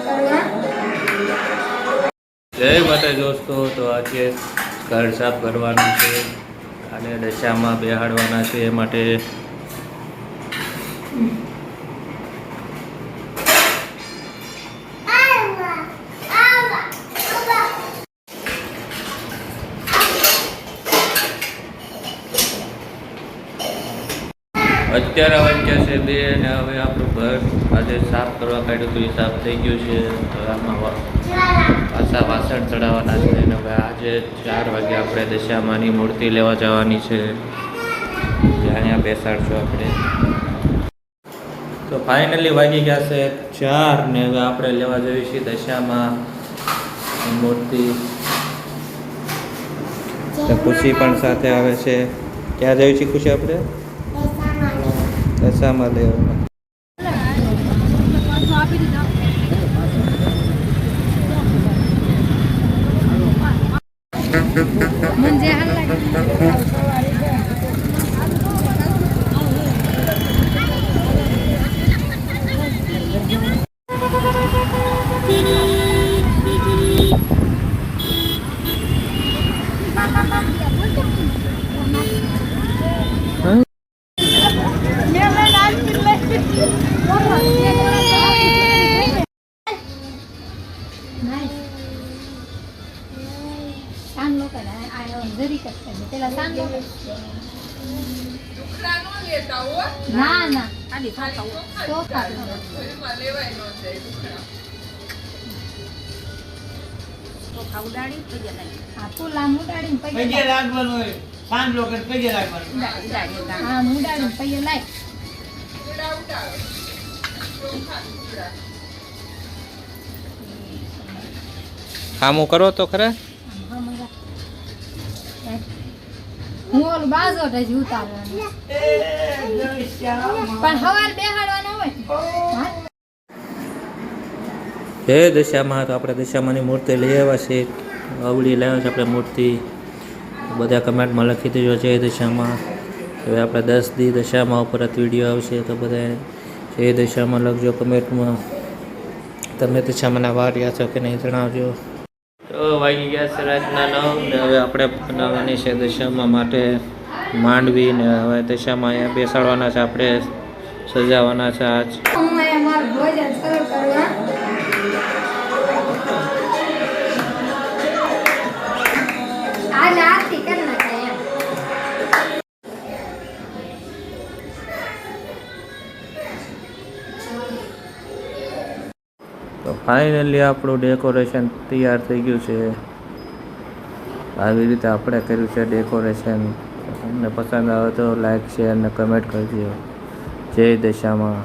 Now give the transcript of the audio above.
જય માતા દોસ્તો, તો આજે ઘર સાફ કરવાનું છે અને દશામાં બેહાડવાના છે એ માટે અત્યારે વાગ્યા છે 2 અને હવે આપણું ઘર આજે સાફ કરવા કાઢ્યું હતું એ સાફ થઈ ગયું છે. તો આમાં પાછા વાસણ ચડાવવાના છે અને હવે આજે 4 વાગે આપણે દશામાની મૂર્તિ લેવા જવાની છે, ત્યાં બેસાડશું આપણે. તો ફાઇનલી વાગી ગયા છે 4 ને હવે આપણે લેવા જઈએ છીએ દશામાં મૂર્તિ. તો ખુશી પણ સાથે આવે છે. ક્યાં જઈએ છીએ ખુશી આપણે? દશામાં લેવા. म्हणजे हल्ला जरी करते त्याला सांग ना ना आधी खाऊ तो खाऊ डाळी पहिले लागली आपू लांबू डाळी पहिले लागवण होय सांग लोक पहिले लागवण हा मू डाळी पहिले लाग કામો કરો તો ખરા. હું ઓલું બાજોટ જ ઉતારવાનું પણ હવાર બેહાડવાનો હોય. હે દશામાં, તો આપણે દશામાની મૂર્તિ લઈ આવ્યા છે. અવળી લાવ્યા છે આપણે મૂર્તિ. બધા કમેન્ટમાં લખી દેજો જય દશામાં. હવે આપણે 10 દી દશામાં ઉપર જ વિડીયો આવશે, તો બધા જય દશામાં લખજો કમેન્ટમાં. તમે દશામાના વાર રહ્યા છો કે નહીં જણાવજો. તો વાગી ગયા છે રાતના 9 ને હવે આપણે બનાવવાની છે દશામાં માટે માંડવી ને હવે દશામાં અહીંયા બેસાડવાના છે, આપણે સજાવવાના છે. આજ હું મારું ભોજન શરૂ કરવા आज आरती करना है. તો ફાઇનલી આપણું ડેકોરેશન તૈયાર થઈ ગયું છે. આવી રીતે આપણે કર્યું છે ડેકોરેશન. તમને પસંદ આવે તો લાઈક શેર અને કમેન્ટ કરજો. જય દશામાં.